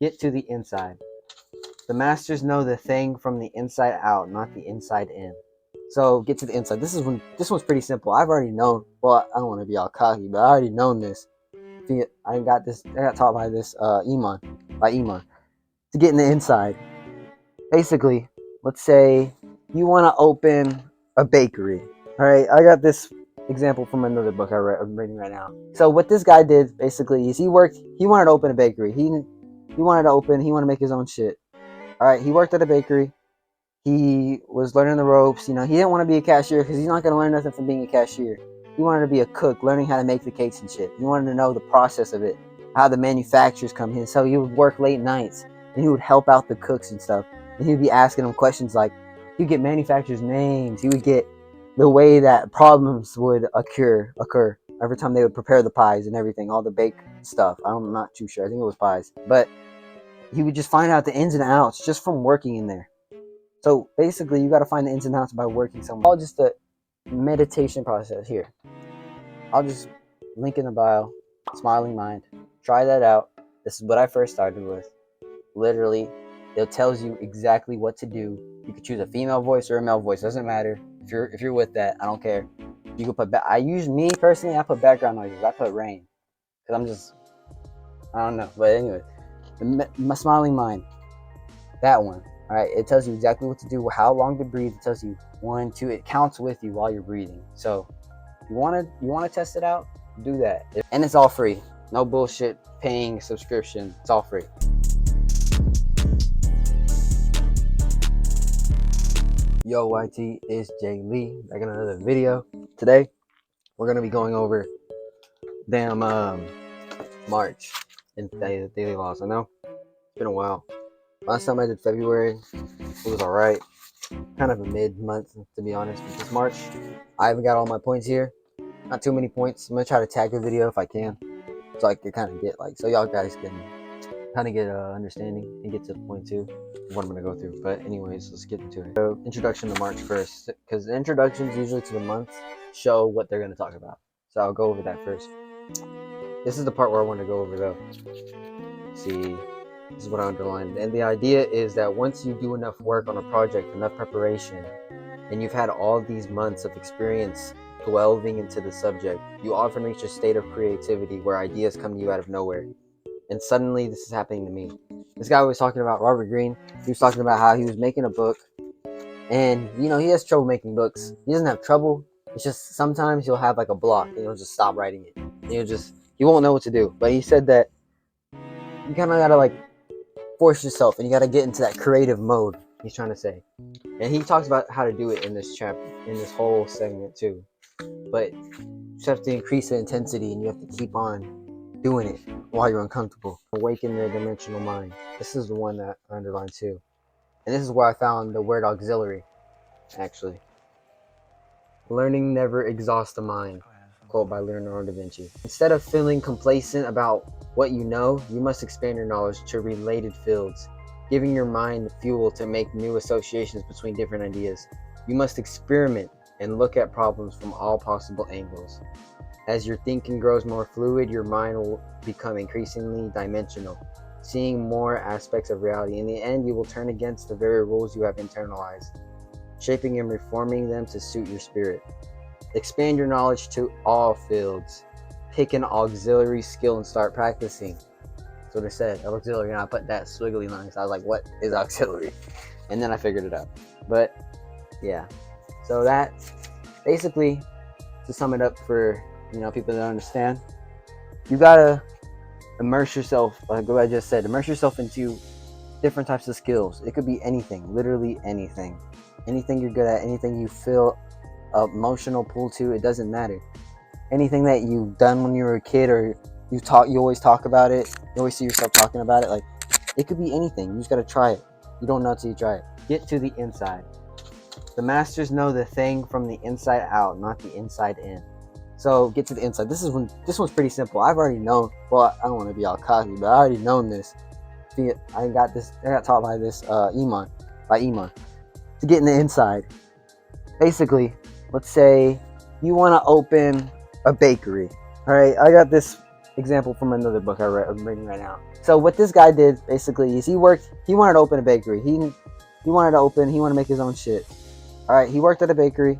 Get to the inside. The masters know the thing from the inside out, not the inside in. So get to the inside. This one's pretty simple. I've already known. Well, I don't want to be all cocky, but I already known this. I got this. I got taught by this Iman to get in the inside. Basically, let's say you want to open a bakery. All right, I got this example from another book I'm reading right now. So what this guy did basically is he wanted to open a bakery. He wanted to make his own shit. All right, he worked at a bakery. He was learning the ropes. He didn't want to be a cashier because he's not going to learn nothing from being a cashier. He wanted to be a cook, learning how to make the cakes and shit. He wanted to know the process of it, how the manufacturers come in. So he would work late nights and he would help out the cooks and stuff. And he'd be asking them questions like, he'd get manufacturers' names. He would get the way that problems would occur every time they would prepare the pies and everything, all the baked stuff. I'm not too sure. I think it was pies. But he would just find out the ins and outs just from working in there. So basically, you got to find the ins and outs by working somewhere. All just the meditation process here. I'll just link in the bio, Smiling Mind. Try that out. This is what I first started with. Literally, it tells you exactly what to do. You could choose a female voice or a male voice. Doesn't matter. If you're with that, I don't care. You can put me personally. I put background noises. I put rain because I don't know. But anyway, my Smiling Mind. That one. All right, it tells you exactly what to do, how long to breathe. It tells you 1, 2. It counts with you while you're breathing. So, you want to test it out? Do that, and it's all free. No bullshit paying subscription. It's all free. Yo, YT, it's Jay Lee. Back in another video. Today, we're gonna be going over March and daily laws. I know it's been a while. Last time I did February, it was alright. Kind of a mid-month, to be honest. But this March, I haven't got all my points here. Not too many points. I'm going to try to tag a video if I can. So I can kind of get, so y'all guys can kind of get an understanding and get to the point too of what I'm going to go through. But anyways, let's get into it. So, introduction to March first. Because the introductions usually to the month show what they're going to talk about. So I'll go over that first. This is the part where I want to go over though. See. This is what I underlined. And the idea is that once you do enough work on a project, enough preparation, and you've had all these months of experience delving into the subject, you often reach a state of creativity where ideas come to you out of nowhere. And suddenly this is happening to me. This guy was talking about Robert Greene. He was talking about how he was making a book. And, he has trouble making books. He doesn't have trouble. It's just sometimes he'll have a block and he'll just stop writing it. And he won't know what to do. But he said that you kind of got to force yourself and you got to get into that creative mode, he's trying to say. And he talks about how to do it in this chapter, in this whole segment too. But you just have to increase the intensity and you have to keep on doing it while you're uncomfortable. Awaken the dimensional mind. This is the one that I underlined too. And this is where I found the word auxiliary, actually. Learning never exhausts the mind. Quote by Leonardo da Vinci. Instead of feeling complacent about what you know, you must expand your knowledge to related fields, giving your mind fuel to make new associations between different ideas. You must experiment and look at problems from all possible angles. As your thinking grows more fluid, your mind will become increasingly dimensional, seeing more aspects of reality. In the end, you will turn against the very rules you have internalized, shaping and reforming them to suit your spirit. Expand your knowledge to all fields. Pick an auxiliary skill and start practicing. That's what it said, auxiliary, and I put that swiggly line. So I was like, what is auxiliary? And then I figured it out. But yeah, so that basically, to sum it up for people that don't understand, you gotta immerse yourself, like what I just said, immerse yourself into different types of skills. It could be anything, literally anything you're good at, anything you feel emotional pull to. It doesn't matter. Anything that you've done when you were a kid, or you always talk about it, you always see yourself talking about it. It could be anything. You just gotta try it. You don't know until you try it. Get to the inside. The masters know the thing from the inside out, not the inside in. So get to the inside. This one's pretty simple. I've already known. Well, I don't want to be all cocky, but I already known this. I got taught by this Iman to get in the inside. Basically, let's say you want to open a bakery. All right, I got this example from another book I'm reading right now. So what this guy did basically is he wanted to open a bakery. He wanted to make his own shit. All right, he worked at a bakery.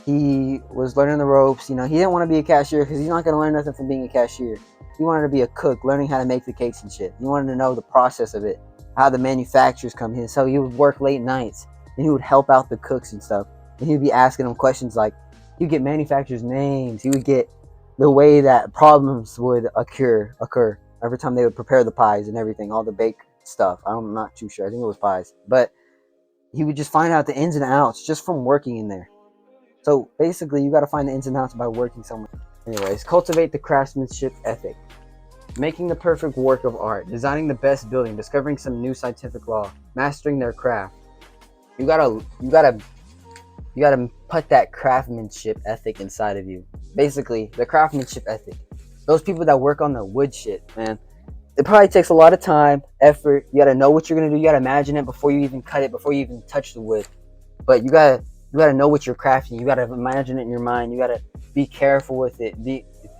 He was learning the ropes. He didn't want to be a cashier because he's not going to learn nothing from being a cashier. He wanted to be a cook, learning how to make the cakes and shit. He wanted to know the process of it, how the manufacturers come in. So he would work late nights and he would help out the cooks and stuff. And he'd be asking them questions like, he'd get manufacturers' names. He would get the way that problems would occur every time they would prepare the pies and everything, all the baked stuff. I'm not too sure. I think it was pies. But he would just find out the ins and outs just from working in there. So basically, you got to find the ins and outs by working somewhere. Anyways, cultivate the craftsmanship ethic. Making the perfect work of art, designing the best building, discovering some new scientific law, mastering their craft. You gotta put that craftsmanship ethic inside of you. Basically, the craftsmanship ethic. Those people that work on the wood shit, man, it probably takes a lot of time, effort. You gotta know what you're gonna do. You gotta imagine it before you even cut it, before you even touch the wood. But you gotta know what you're crafting. You gotta imagine it in your mind. You gotta be careful with it.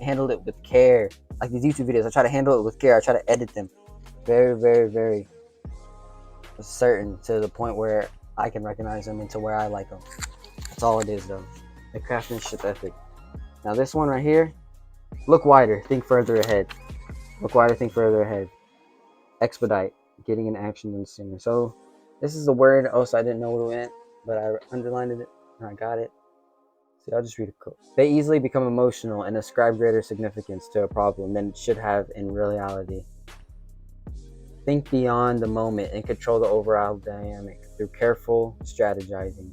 Handle it with care. Like these YouTube videos, I try to handle it with care. I try to edit them very, very, very certain to the point where I can recognize them and to where I like them. That's all it is, though. The craftsmanship ethic. Now this one right here, look wider, think further ahead. Look wider, think further ahead. Expedite, getting an action done sooner. So this is the word. Oh, so I didn't know what it meant, but I underlined it and I got it. See, I'll just read a quote. They easily become emotional and ascribe greater significance to a problem than it should have in reality. Think beyond the moment and control the overall dynamic through careful strategizing.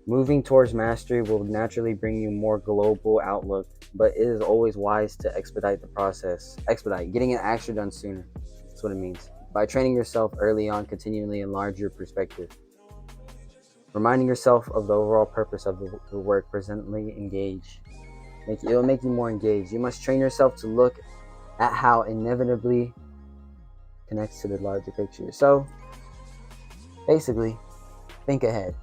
Moving towards mastery will naturally bring you more global outlook, but it is always wise to expedite the process. Expedite, getting an action done sooner. That's what it means. By training yourself early on, continually enlarge your perspective. Reminding yourself of the overall purpose of the work, presently engage. It'll make you more engaged. You must train yourself to look at how inevitably connects to the larger picture. So, basically, think ahead.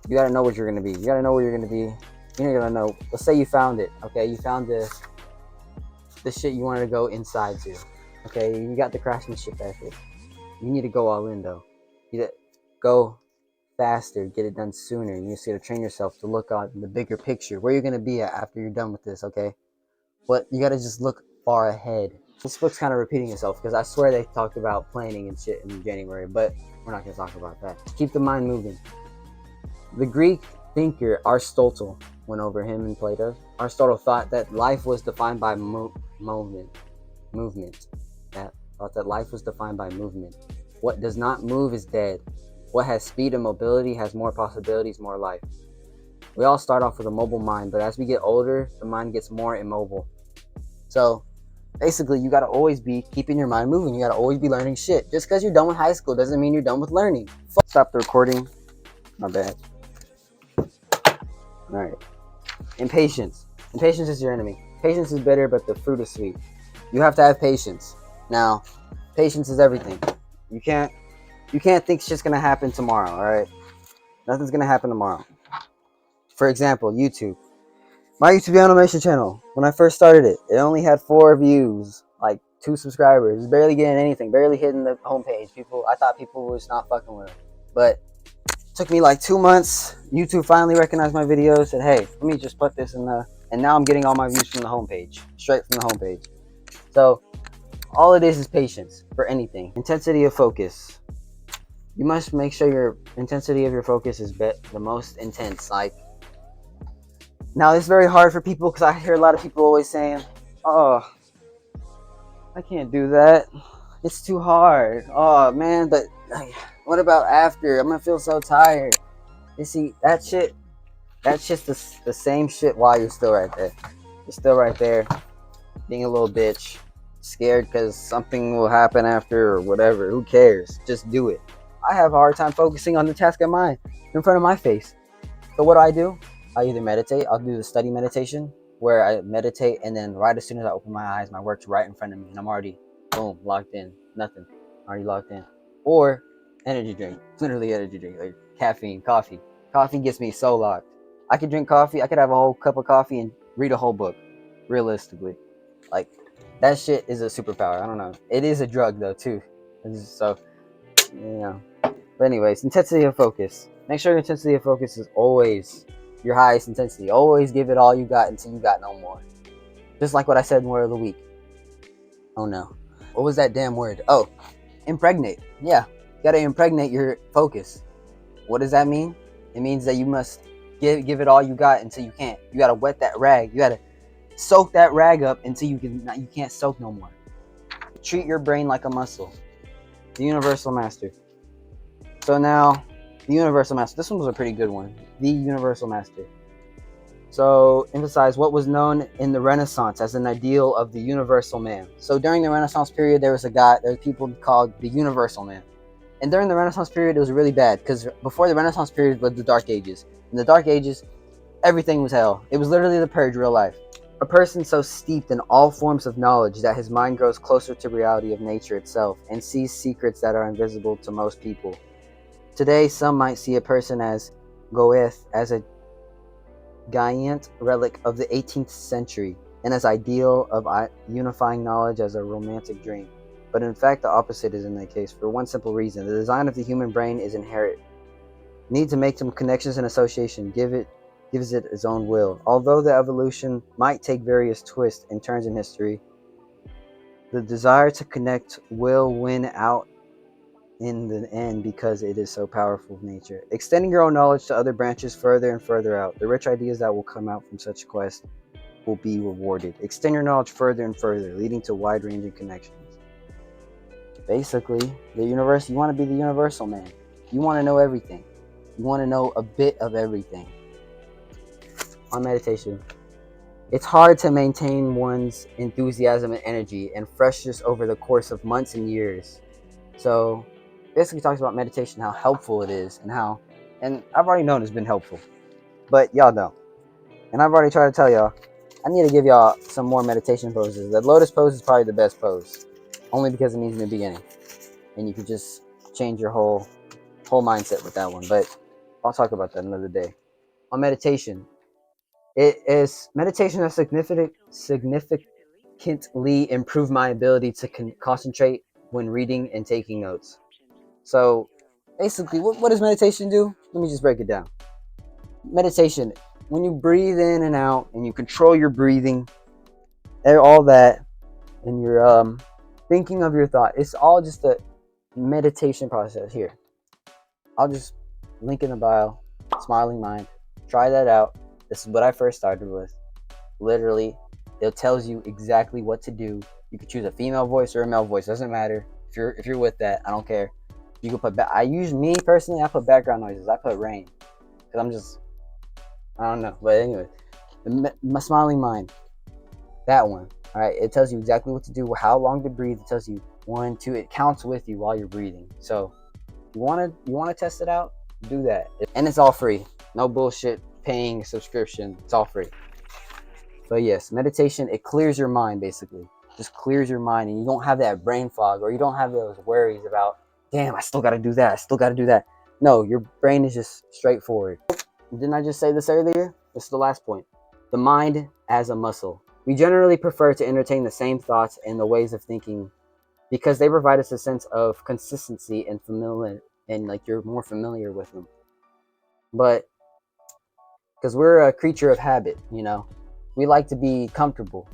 You gotta know what you're gonna be. You gotta know where you're gonna be. You're gonna know. Let's say you found it. Okay, you found the shit you wanted to go inside to. Okay, you got the craftsmanship ethic. You need to go all in though. You need to go faster, get it done sooner. You just gotta train yourself to look at the bigger picture, where you're gonna be at after you're done with this. Okay, but you gotta just look far ahead. This book's kind of repeating itself because I swear they talked about planning and shit in January, but we're not gonna talk about that. Keep the mind moving. The Greek thinker Aristotle went over him and Plato. Aristotle thought that life was defined by movement. That life was defined by movement. What does not move is dead. What has speed and mobility has more possibilities, more life. We all start off with a mobile mind, but as we get older, the mind gets more immobile. So basically, you gotta always be keeping your mind moving. You gotta always be learning shit. Just because you're done with high school doesn't mean you're done with learning. Stop the recording. My bad. All right. Impatience. Impatience is your enemy. Patience is bitter, but the fruit is sweet. You have to have patience. Now, patience is everything. You can't think shit's gonna happen tomorrow. All right. Nothing's gonna happen tomorrow. For example, YouTube. My YouTube animation channel. When I first started it, it only had 4 views, like 2 subscribers. It was barely getting anything, barely hitting the homepage. I thought people was not fucking with it, but took me like 2 months. YouTube finally recognized my videos, said, hey, let me just put this in the, and now I'm getting all my views from the homepage, straight from the homepage. So all it is patience for anything. Intensity of focus. You must make sure your intensity of your focus is the most intense. Like, now it's very hard for people because I hear a lot of people always saying, oh, I can't do that. It's too hard. Oh man, but what about after? I'm gonna feel so tired. You see, that's just the same shit while you're still right there. You're still right there, being a little bitch, scared because something will happen after or whatever. Who cares? Just do it. I have a hard time focusing on the task at mine in front of my face. So what do? I either meditate. I'll do the study meditation where I meditate and then right as soon as I open my eyes, my work's right in front of me and I'm already, boom, locked in. Nothing. Already locked in. Or energy drink. Literally energy drink. Like caffeine, coffee. Coffee gets me so locked. I could drink coffee. I could have a whole cup of coffee and read a whole book. Realistically. Like, That shit is a superpower. I don't know. It is a drug though too. So But anyways, intensity of focus. Make sure your intensity of focus is always your highest intensity. Always give it all you got until you got no more. Just like what I said in word of the week. Oh no. What was that damn word? Oh, impregnate. Yeah. You gotta impregnate your focus. What does that mean? It means that you must give it all you got until you can't. You gotta wet that rag. You gotta soak that rag up until you can't soak no more. Treat your brain like a muscle. The Universal Master. So now, the Universal Master. This one was a pretty good one. The Universal Master. So emphasize what was known in the Renaissance as an ideal of the universal man. So during the Renaissance period, there were people called the Universal Man. And during the Renaissance period, it was really bad because before the Renaissance period was the Dark Ages. In the Dark Ages, everything was hell. It was literally the purge, real life. A person so steeped in all forms of knowledge that his mind grows closer to reality of nature itself and sees secrets that are invisible to most people. Today, some might see a person as Goethe as a giant relic of the 18th century and as ideal of unifying knowledge as a romantic dream. But in fact, the opposite is in that case for one simple reason. The design of the human brain is inherent. Need to make some connections and association, gives it its own will. Although the evolution might take various twists and turns in history, the desire to connect will win out in the end because it is so powerful of nature. Extending your own knowledge to other branches further and further out. The rich ideas that will come out from such quest will be rewarded. Extend your knowledge further and further, leading to wide-ranging connections. Basically, the universe, you want to be the universal man. You want to know everything. You want to know a bit of everything. On meditation. It's hard to maintain one's enthusiasm and energy and freshness over the course of months and years. So, basically talks about meditation, how helpful it is, and I've already known it's been helpful, but y'all don't. And I've already tried to tell y'all, I need to give y'all some more meditation poses. The lotus pose is probably the best pose, only because it means in the beginning, and you can just change your whole mindset with that one. But I'll talk about that another day. On meditation, meditation has significantly improved my ability to concentrate when reading and taking notes. So basically, what does meditation do? Let me just break it down. Meditation, when you breathe in and out and you control your breathing, all that, and you're thinking of your thought, it's all just a meditation process. Here, I'll just link in the bio, Smiling Mind. Try that out. This is what I first started with. Literally, it tells you exactly what to do. You can choose a female voice or a male voice. Doesn't matter. If you're with that, I don't care. You can put I put background noises. I put rain because I don't know. But anyway, my Smiling Mind, that one. All right, it tells you exactly what to do, how long to breathe. It tells you 1, 2. It counts with you while you're breathing. So you wanna test it out, do that, and it's all free. No bullshit paying a subscription. It's all free. But yes, meditation, it clears your mind basically. Just clears your mind, and you don't have that brain fog, or you don't have those worries about, damn, I still got to do that. No, your brain is just straightforward. Didn't I just say this earlier? This is the last point. The mind as a muscle. We generally prefer to entertain the same thoughts and the ways of thinking because they provide us a sense of consistency and familiar, and like you're more familiar with them. But because we're a creature of habit, we like to be comfortable.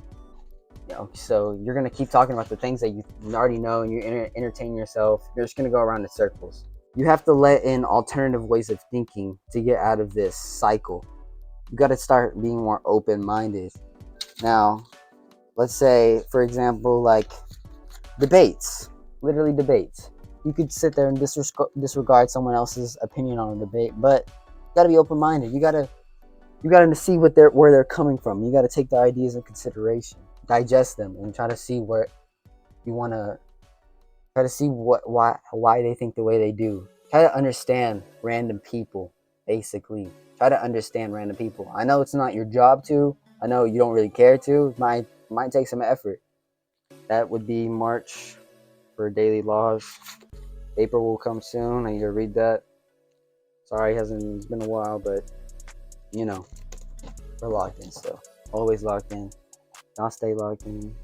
So you're going to keep talking about the things that you already know, and you're entertaining yourself. You're just going to go around in circles. You have to let in alternative ways of thinking to get out of this cycle. You got to start being more open-minded. Now, let's say, for example, like debates, literally debates. You could sit there and disregard someone else's opinion on a debate, but you got to be open-minded. You got to see where they're coming from. You got to take their ideas in consideration, digest them, and try to see where you want to try to see why they think the way they do. Try to understand random people, basically. Try to understand random people. I know it's not your job to. I know you don't really care to. It might take some effort. That would be March for Daily Laws. April will come soon. I need to read that. Sorry, it's been a while, but we're locked in still. Always locked in. Y'all stay locked in.